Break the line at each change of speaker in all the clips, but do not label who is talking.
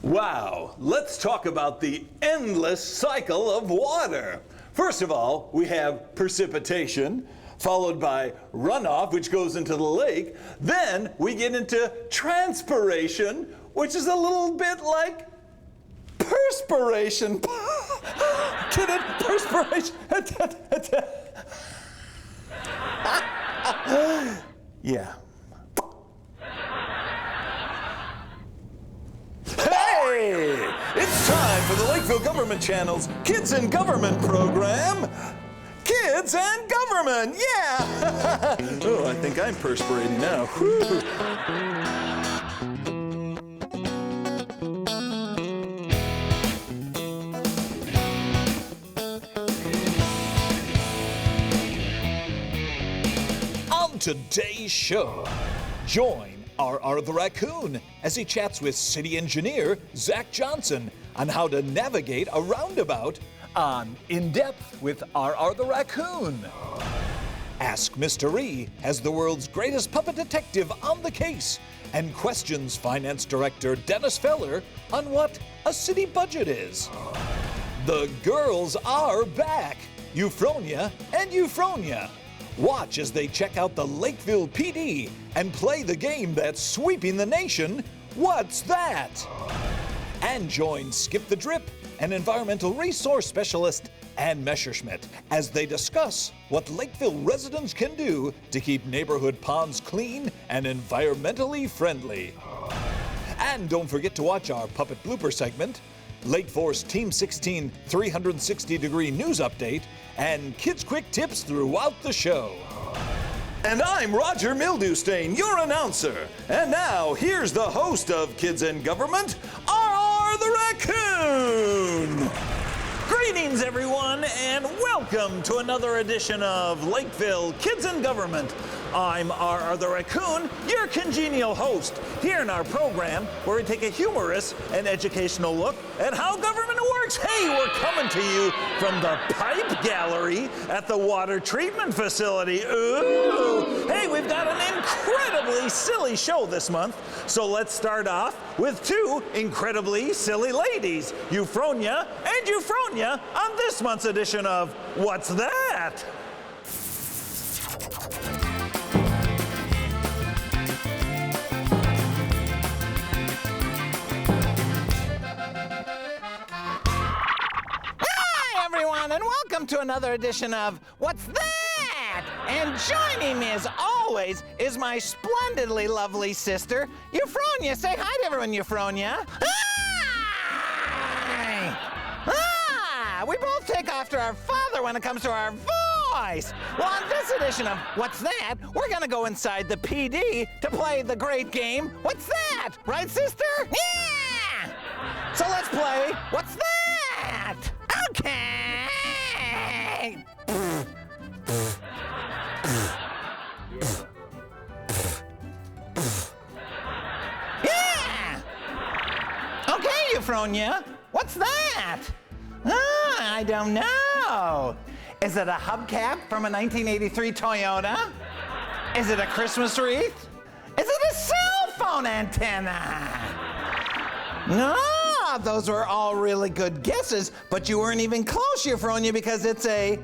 Wow, let's talk about the endless cycle of water. First of all, we have precipitation, followed by runoff, which goes into the lake. Then we get into transpiration, which is a little bit like perspiration. Get it? Perspiration. Yeah. Hey! It's time for the Lakeville Government Channel's Kids in Government program. Kids and Government, yeah! Oh, I think I'm perspirating now. Whew. On today's show, join R.R. the Raccoon as he chats with city engineer Zach Johnson on how to navigate a roundabout on In Depth with R.R. the Raccoon. Ask Mr. E has the world's greatest puppet detective on the case and questions Finance Director Dennis Feller on what a city budget is. The girls are back, Euphronia and Euphronia. Watch as they check out the Lakeville PD and play the game that's sweeping the nation, What's That? And join Skip the Drip, an environmental resource specialist, and Messerschmitt as they discuss what Lakeville residents can do to keep neighborhood ponds clean and environmentally friendly. And don't forget to watch our Puppet Blooper segment, Lake Force Team 16 360-degree news update, and Kids Quick Tips throughout the show. And I'm Roger Mildewstain, your announcer. And now, here's the host of Kids in Government, R.R. the Raccoon. Greetings, everyone, and welcome to another edition of Lakeville Kids in Government. I'm R.R. the Raccoon, your congenial host, here in our program where we take a humorous and educational look at how government works. Hey, we're coming to you from the Pipe Gallery at the Water Treatment Facility. Ooh! Hey, we've got an incredibly silly show this month, so let's start off with two incredibly silly ladies, Euphronia and Euphronia, on this month's edition of What's That?
And welcome to another edition of What's That? And joining me as always is my splendidly lovely sister, Euphronia. Say hi to everyone, Euphronia. Hi! We both take after our father when it comes to our voice. Well, on this edition of What's That, we're gonna go inside the PD to play the great game, What's That? Right, sister? Yeah! So let's play What's That? Okay! Yeah! Okay, Euphronia, what's that? I don't know. Is it a hubcap from a 1983 Toyota? Is it a Christmas wreath? Is it a cell phone antenna? No, those were all really good guesses, but you weren't even close, Euphronia, because it's a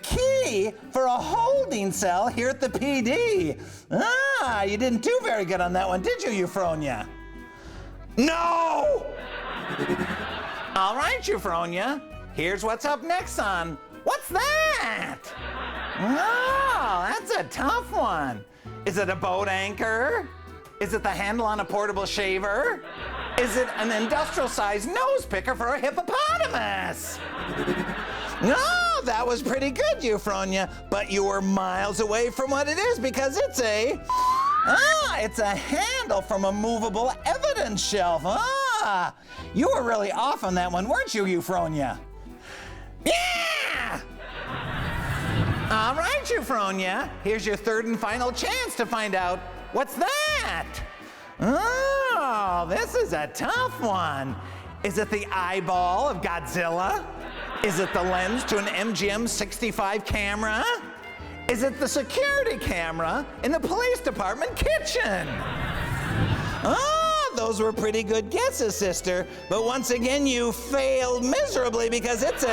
key for a holding cell here at the PD. You didn't do very good on that one, did you, Euphronia? No! All right, Euphronia, here's what's up next on What's That? Oh, that's a tough one. Is it a boat anchor? Is it the handle on a portable shaver? Is it an industrial-sized nose picker for a hippopotamus? No, that was pretty good, Euphronia, but you were miles away from what it is because it's a handle from a movable evidence shelf. You were really off on that one, weren't you, Euphronia? Yeah! All right, Euphronia, here's your third and final chance to find out what's that? Oh, this is a tough one. Is it the eyeball of Godzilla? Is it the lens to an MGM 65 camera? Is it the security camera in the police department kitchen? Oh, those those were pretty good guesses, sister. But once again, you failed miserably because it's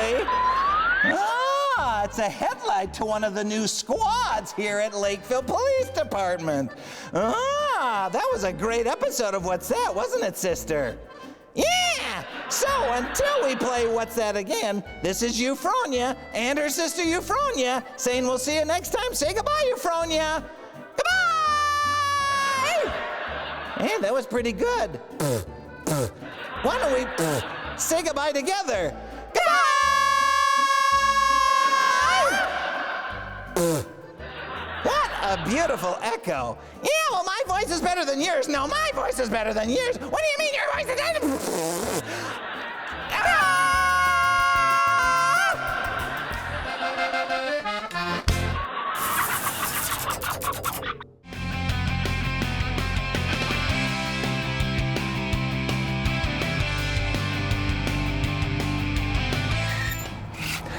it's a headlight to one of the new squads here at Lakeville Police Department. That was a great episode of What's That, wasn't it, sister? Yeah! So until we play What's That again, this is Euphronia and her sister Euphronia saying we'll see you next time. Say goodbye, Euphronia. Goodbye! Hey, that was pretty good. Why don't we say goodbye together? Goodbye! What a beautiful echo. Yeah, well, my voice is better than yours. No, my voice is better than yours. What do you mean your voice is better?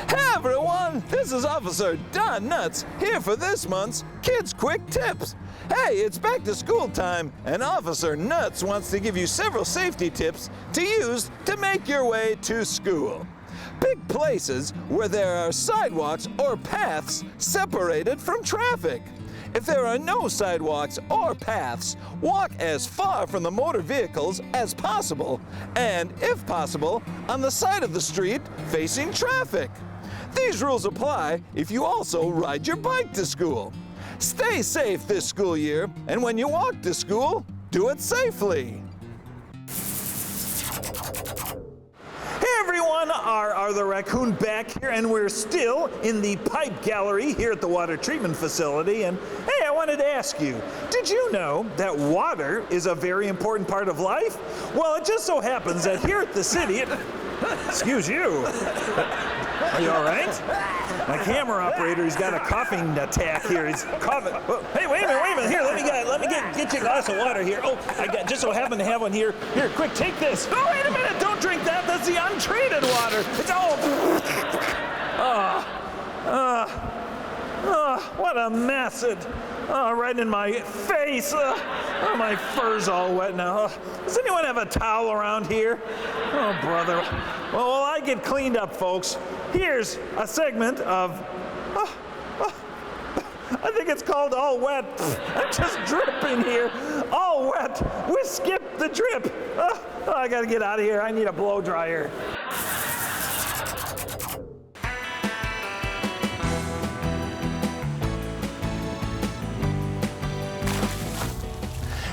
Hey everyone, this is Officer Don Nuts here for this month's Kids Quick Tips. Hey, it's back to school time, and Officer Nuts wants to give you several safety tips to use to make your way to school. Pick places where there are sidewalks or paths separated from traffic. If there are no sidewalks or paths, walk as far from the motor vehicles as possible, and if possible, on the side of the street facing traffic. These rules apply if you also ride your bike to school. Stay safe this school year, and when you walk to school, do it safely.
Hey everyone, R the Raccoon back here, and we're still in the pipe gallery here at the water treatment facility. And hey, I wanted to ask you, did you know that water is a very important part of life? Well, it just so happens that here at the city, excuse you. Are you all right? My camera operator, he's got a coughing attack here. He's coughing. Oh, hey, wait a minute. Here, let me get you a glass of water here. Oh, I just so happen to have one here. Here, quick, take this. Oh, wait a minute, don't drink that. That's the untreated water. It's what a mess. Right in my face. My fur's all wet now. Does anyone have a towel around here? Oh, brother. Well, while I get cleaned up, folks, here's a segment of, I think it's called All Wet. I'm just dripping here. All wet. We skipped the drip. I gotta get out of here. I need a blow dryer.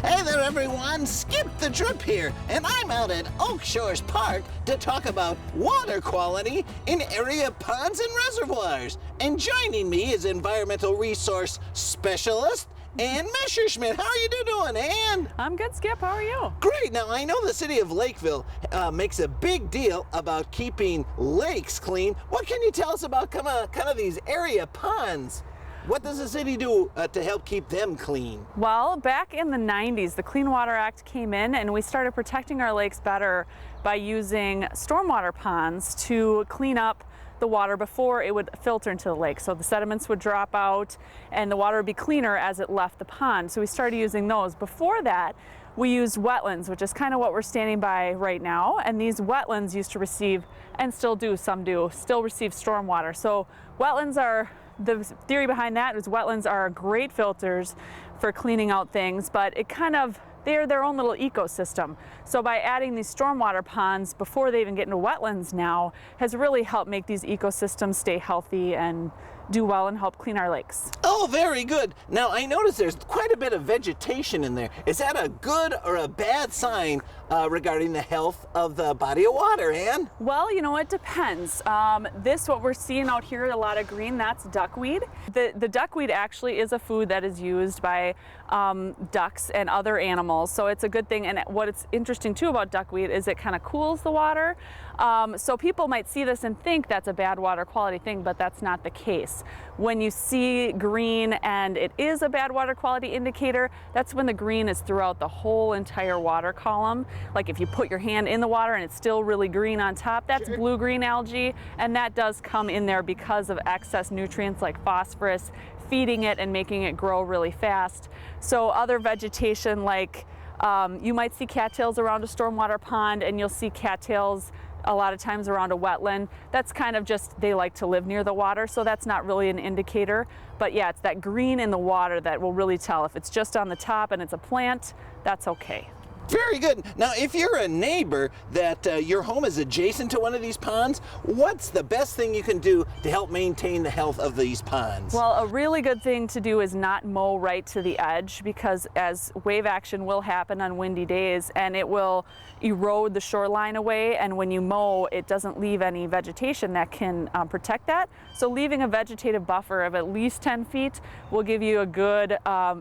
Hey there, everyone. Skip the Drip here, and I'm out at Oak Shores Park to talk about water quality in area ponds and reservoirs. And joining me is environmental resource specialist Ann Messerschmidt. How are you doing, Ann?
I'm good, Skip. How are you?
Great. Now, I know the city of Lakeville makes a big deal about keeping lakes clean. What can you tell us about kind of these area ponds? What does the city do to help keep them clean?
Well, back in the 90s, the Clean Water Act came in and we started protecting our lakes better by using stormwater ponds to clean up the water before it would filter into the lake. So the sediments would drop out and the water would be cleaner as it left the pond. So we started using those. Before that, we used wetlands, which is kind of what we're standing by right now. And these wetlands used to receive, and still do, some do, still receive stormwater. So wetlands are, the theory behind that is wetlands are great filters for cleaning out things, but they're their own little ecosystem. So by adding these stormwater ponds before they even get into wetlands now has really helped make these ecosystems stay healthy and do well and help clean our lakes.
Oh, very good. Now, I notice there's quite a bit of vegetation in there. Is that a good or a bad sign regarding the health of the body of water, Ann?
Well, you know, it depends. What we're seeing out here, a lot of green, that's duckweed. The duckweed actually is a food that is used by ducks and other animals, so it's a good thing. And what's interesting too about duckweed is it kind of cools the water. So people might see this and think that's a bad water quality thing, but that's not the case. When you see green and it is a bad water quality indicator, that's when the green is throughout the whole entire water column. Like if you put your hand in the water and it's still really green on top, that's blue-green algae, and that does come in there because of excess nutrients like phosphorus feeding it and making it grow really fast. So other vegetation like You might see cattails around a stormwater pond, and you'll see cattails a lot of times around a wetland. That's kind of just, they like to live near the water, so that's not really an indicator. But yeah, it's that green in the water that will really tell. If it's just on the top and it's a plant, that's okay.
Very good. Now, if you're a neighbor that your home is adjacent to one of these ponds, what's the best thing you can do to help maintain the health of these ponds?
Well, a really good thing to do is not mow right to the edge, because as wave action will happen on windy days and it will erode the shoreline away, and when you mow, it doesn't leave any vegetation that can protect that. So leaving a vegetative buffer of at least 10 feet will give you a good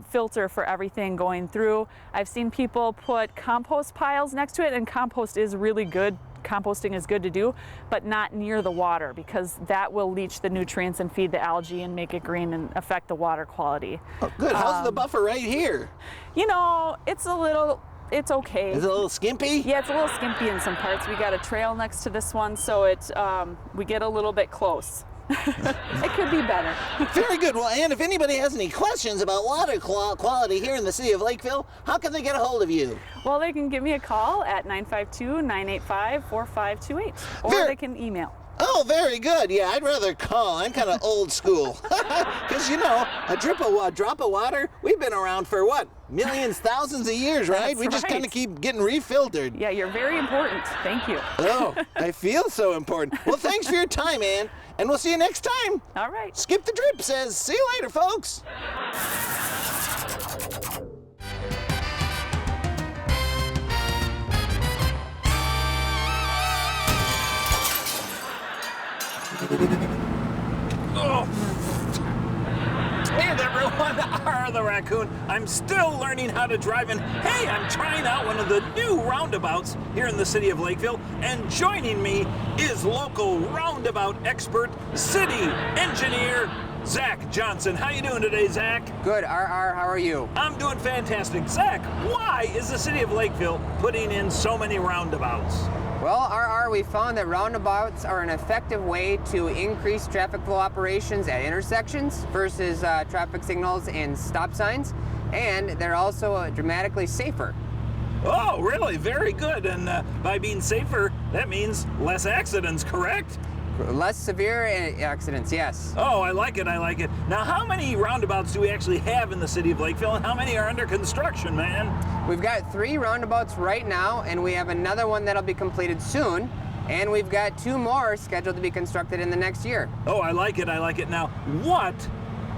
filter for everything going through. I've seen people put compost piles next to it, and compost is really good. Composting is good to do, but not near the water, because that will leach the nutrients and feed the algae and make it green and affect the water quality.
Oh, good. How's the buffer right here?
You know, it's okay.
Is it a little skimpy?
Yeah, it's a little skimpy in some parts. We got a trail next to this one, so we get a little bit close. It could be better.
Very good. Well, and if anybody has any questions about water quality here in the city of Lakeville, how can they get a hold of you?
Well, they can give me a call at 952-985-4528, or they can email.
Oh, very good. Yeah, I'd rather call. I'm kind of old school. Because, you know, a drop of water, we've been around for what? Millions, thousands of years, right?
That's
we just
right.
kind of keep getting refiltered.
Yeah, you're very important. Thank you.
Oh, I feel so important. Well, thanks for your time, Ann. And we'll see you next time.
All right.
Skip the Drip says, see you later, folks.
Oh. Hey there, everyone, R the Raccoon. I'm still learning how to drive, and hey, I'm trying out one of the new roundabouts here in the city of Lakeville, and joining me is local roundabout expert, city engineer, Zach Johnson. How you doing today, Zach?
Good, RR, how are you?
I'm doing fantastic. Zach, why is the city of Lakeville putting in so many roundabouts?
Well, RR, we found that roundabouts are an effective way to increase traffic flow operations at intersections versus traffic signals and stop signs, and they're also dramatically safer.
Oh, really? Very good. And by being safer, that means less accidents, correct?
Less severe accidents, yes.
Oh, I like it, I like it. Now, how many roundabouts do we actually have in the city of Lakeville, and how many are under construction, man?
We've got 3 roundabouts right now, and we have another one that'll be completed soon, and we've got 2 more scheduled to be constructed in the next year.
Oh, I like it, I like it. Now, what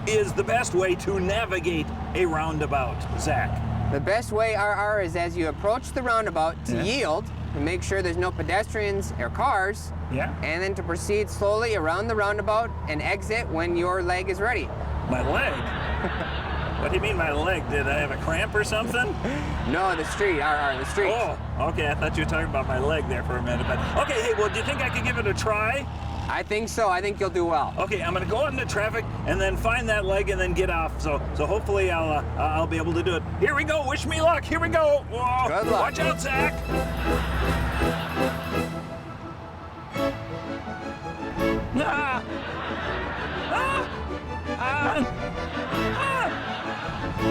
is the best way to navigate a roundabout, Zach?
The best way, RR, is as you approach the roundabout to yield and make sure there's no pedestrians or cars, and then to proceed slowly around the roundabout and exit when your leg is ready.
My leg? What do you mean my leg? Did I have a cramp or something?
No, the street, RR, the street.
Oh, okay, I thought you were talking about my leg there for a minute. But okay, hey, well, do you think I could give it a try?
I think so. I think you'll do well.
Okay, I'm gonna go out into traffic and then find that leg and then get off. So hopefully I'll be able to do it. Here we go. Wish me luck. Here we go. Whoa.
Good luck.
Watch out, Zach. Ah. Ah. Ah.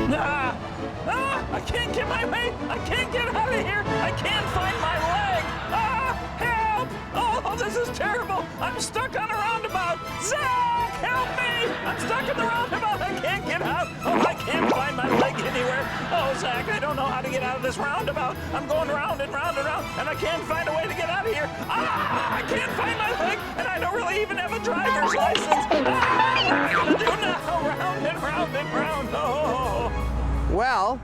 Ah. Ah. I can't get my way. I can't get out of here. I can't find my leg. Ah. Help. Oh, this is terrible. I'm stuck on a roundabout. Zach, help me. I'm stuck in the roundabout. I can't get out. Oh, I can't find my leg anywhere. Oh, Zach, I don't know how to get out of this roundabout. I'm going round and round and round, and I can't find a way to get out of here. Ah, I can't find my leg, and I don't really even have a driver's license. Ah, what am I going to do now? Round and round and round. Oh.
Well,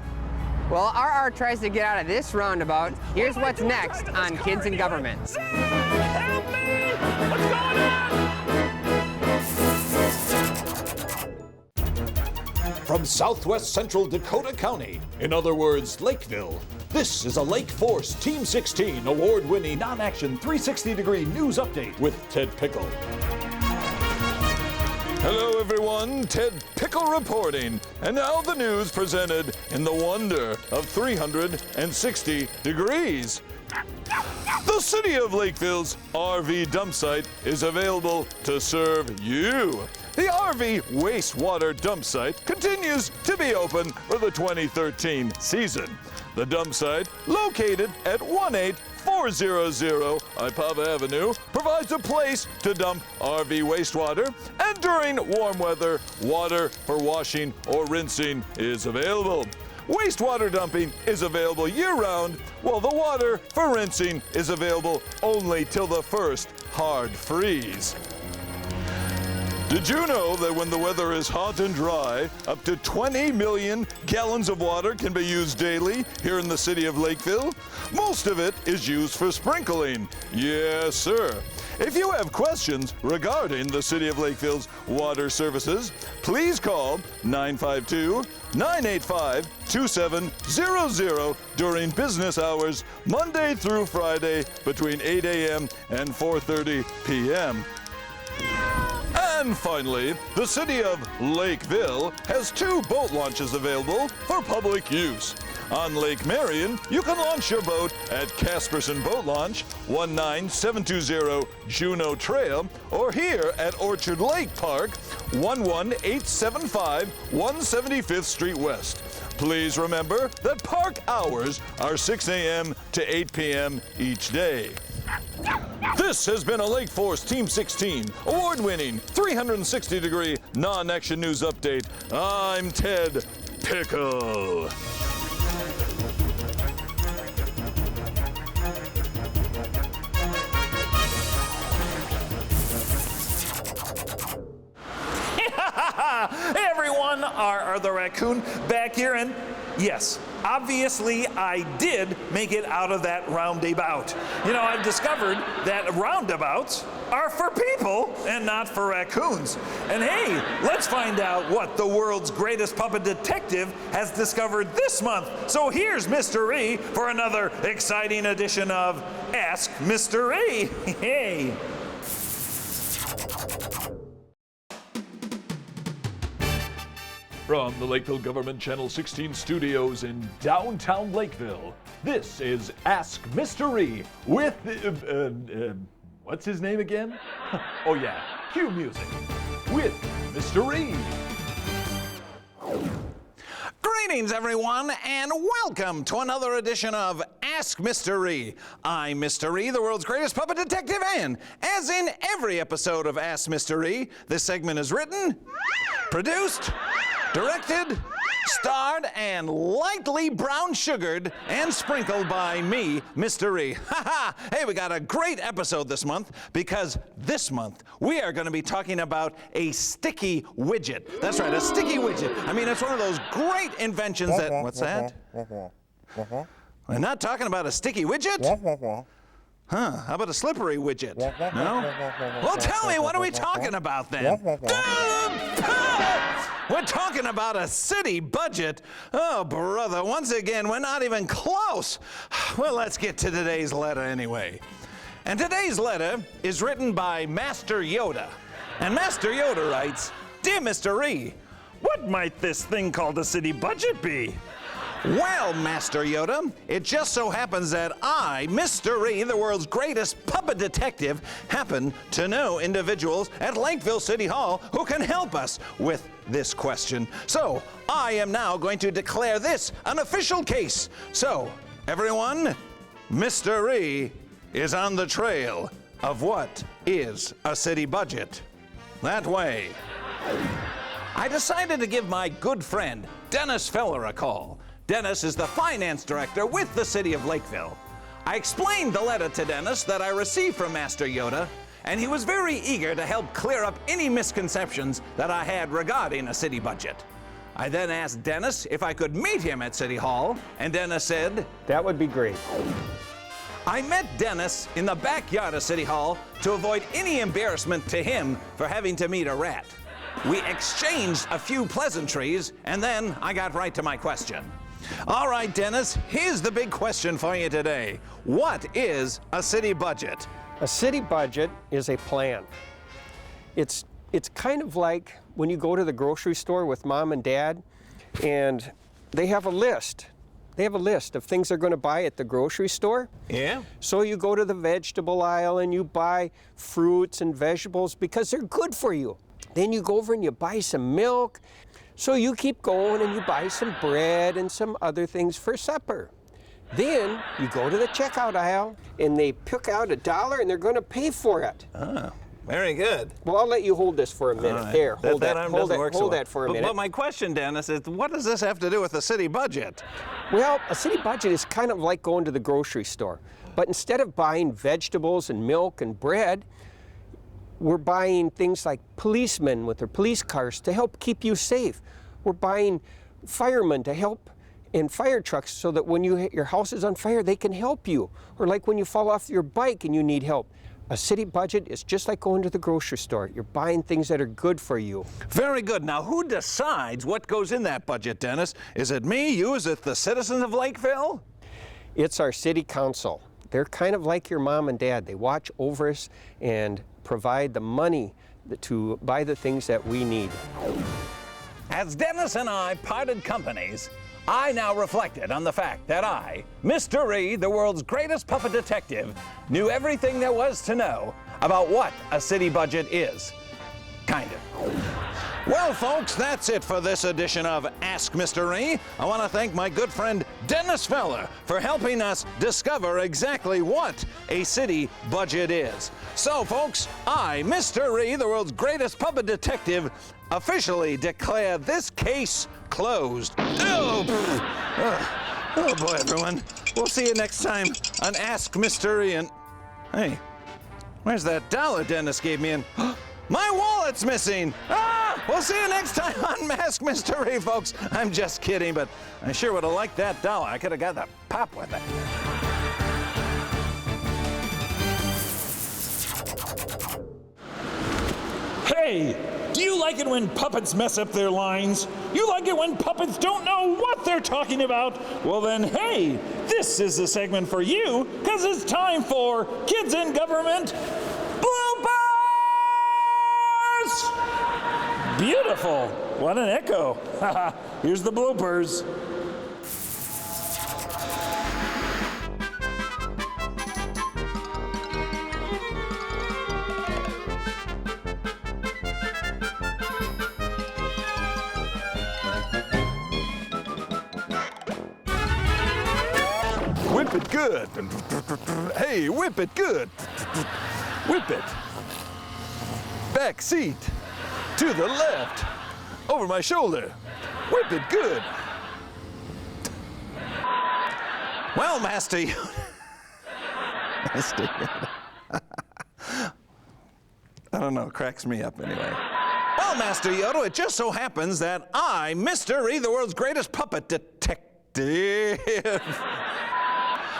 RR tries to get out of this roundabout. Here's what's next on Kids in Government.
Zach, help me! What's going on?
From southwest central Dakota County, in other words, Lakeville, this is a Lake Force Team 16 award-winning non-action 360-degree news update with Ted Pickle. Hello everyone, Ted Pickle reporting, and now the news presented in the wonder of 360 degrees. The City of Lakeville's RV dump site is available to serve you. The RV wastewater dump site continues to be open for the 2013 season. The dump site, located at 18400 Ipava Avenue, provides a place to dump RV wastewater, and during warm weather, water for washing or rinsing is available. Wastewater dumping is available year-round, while the water for rinsing is available only till the first hard freeze. Did you know that when the weather is hot and dry, up to 20 million gallons of water can be used daily here in the city of Lakeville? Most of it is used for sprinkling. Yes, sir. If you have questions regarding the City of Lakeville's water services, please call 952-985-2700 during business hours, Monday through Friday between 8 a.m. and 4:30 p.m. And finally, the City of Lakeville has 2 boat launches available for public use. On Lake Marion, you can launch your boat at Casperson Boat Launch, 19720 Juneau Trail, or here at Orchard Lake Park, 11875 175th Street West. Please remember that park hours are 6 a.m. to 8 p.m. each day. This has been a Lake Force Team 16 award-winning 360-degree non-action news update. I'm Ted Pickle.
Hey everyone, R the Raccoon back here, and yes, obviously I did make it out of that roundabout. You know, I've discovered that roundabouts are for people and not for raccoons. And hey, let's find out what the world's greatest puppet detective has discovered this month. So here's Mr. E for another exciting edition of Ask Mr. E. Hey.
From the Lakeville Government Channel 16 studios in downtown Lakeville, this is Ask Mr. E with, what's his name again? Oh yeah, cue music with Mr. E.
Greetings, everyone, and welcome to another edition of Ask Mr. E. I'm Mr. E, the world's greatest puppet detective, and as in every episode of Ask Mr. E, this segment is written, produced, directed, starred, and lightly brown sugared and sprinkled by me, Mr. E. Hey, we got a great episode this month because this month we are going to be talking about a sticky widget. That's right, a sticky widget. I mean, it's one of those great inventions that... What's that? We're not talking about a sticky widget? Huh, how about a slippery widget? No? Well, tell me, what are we talking about then? We're talking about a city budget. Oh, brother, once again, we're not even close. Well, let's get to today's letter anyway. And today's letter is written by Master Yoda. And Master Yoda writes, Dear Mr. E,
What might this thing called a city budget be?
Well, Master Yoda, it just so happens that I, Mr. E, the world's greatest puppet detective, happen to know individuals at Lakeville City Hall who can help us with this question. So, I am now going to declare this an official case. So, everyone, Mr. E is on the trail of what is a city budget. That way, I decided to give my good friend, Dennis Feller, a call. Dennis is the finance director with the City of Lakeville. I explained the letter to Dennis that I received from Master Yoda, and he was very eager to help clear up any misconceptions that I had regarding a city budget. I then asked Dennis if I could meet him at City Hall, and Dennis said,
That would be great.
I met Dennis in the backyard of City Hall to avoid any embarrassment to him for having to meet a rat. We exchanged a few pleasantries, and then I got right to my question. All right, Dennis, here's the big question for you today. What is a city budget?
A city budget is a plan. It's kind of like when you go to the grocery store with mom and dad, and they have a list. They have a list of things they're going to buy at the grocery store.
Yeah?
So you go to the vegetable aisle and you buy fruits and vegetables because they're good for you. Then you go over and you buy some milk. So you keep going and you buy some bread and some other things for supper. Then you go to the checkout aisle and they pick out $1 and they're going to pay for it.
Very good.
Well, I'll let you hold this for a minute.
Right.
There, hold that for a minute.
But my question, Dennis, is what does this have to do with the city budget?
Well, a city budget is kind of like going to the grocery store. But instead of buying vegetables and milk and bread, we're buying things like policemen with their police cars to help keep you safe. We're buying firemen to help and fire trucks so that when your house is on fire, they can help you. Or like when you fall off your bike and you need help. A city budget is just like going to the grocery store. You're buying things that are good for you.
Very good. Now, who decides what goes in that budget, Dennis? Is it me, you? Is it the citizens of Lakeville?
It's our city council. They're kind of like your mom and dad. They watch over us and provide the money to buy the things that we need.
As Dennis and I parted companies, I now reflected on the fact that I, Mr. Reed, the world's greatest puppet detective, knew everything there was to know about what a city budget is. Kind of. Well, folks, that's it for this edition of Ask Mr. E. I want to thank my good friend Dennis Feller for helping us discover exactly what a city budget is. So, folks, I, Mr. E, the world's greatest puppet detective, officially declare this case closed. Oh boy, everyone. We'll see you next time on Ask Mr. E. And hey, where's that $1 Dennis gave me? And my wallet's missing. We'll see you next time on Ask Mr. E, folks. I'm just kidding, but I sure would have liked that $1. I could have got the pop with it.
Hey, do you like it when puppets mess up their lines? You like it when puppets don't know what they're talking about? Well then, hey, this is the segment for you, because it's time for Kids in Government Bloopers! Beautiful. What an echo. Here's the bloopers.
Whip it good. Hey, whip it good. Whip it. Back seat. To the left. Over my shoulder. Whip it good. Well, Master Yoda. Master Yoda. I don't know, it cracks me up anyway. Well, Master Yoda, it just so happens that I, Mr. E, the world's greatest puppet detective.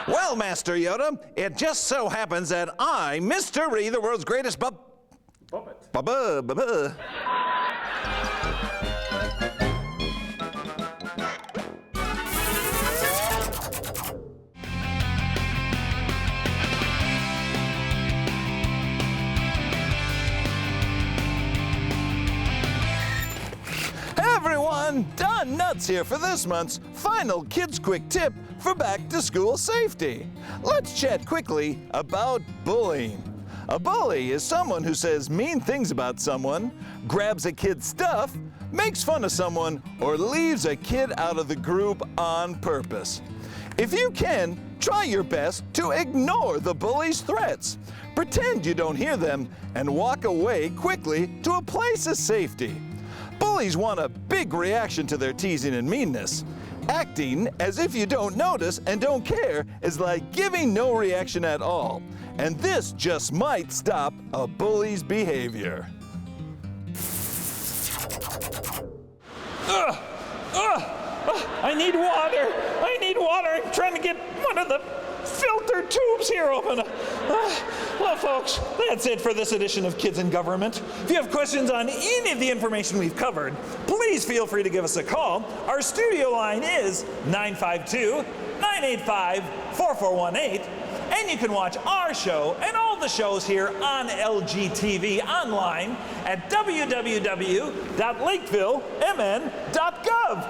Well, Master Yoda, it just so happens that I, Mr. E, the world's greatest puppet. Everyone, Don Nuts here for this month's final Kids Quick Tip for back-to-school safety. Let's chat quickly about bullying. A bully is someone who says mean things about someone, grabs a kid's stuff, makes fun of someone, or leaves a kid out of the group on purpose. If you can, try your best to ignore the bully's threats. Pretend you don't hear them and walk away quickly to a place of safety. Bullies want a big reaction to their teasing and meanness. Acting as if you don't notice and don't care is like giving no reaction at all. And this just might stop a bully's behavior.
I need water. I need water. I'm trying to get one of the filter tubes here open. Well, folks, that's it for this edition of Kids in Government. If you have questions on any of the information we've covered, please feel free to give us a call. Our studio line is 952-985-4418. And you can watch our show and all the shows here on LGTV online at www.lakevillemn.gov.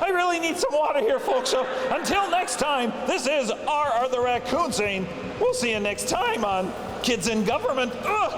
I really need some water here, folks. So until next time, this is R.R. the Raccoon saying, we'll see you next time on Kids in Government. No!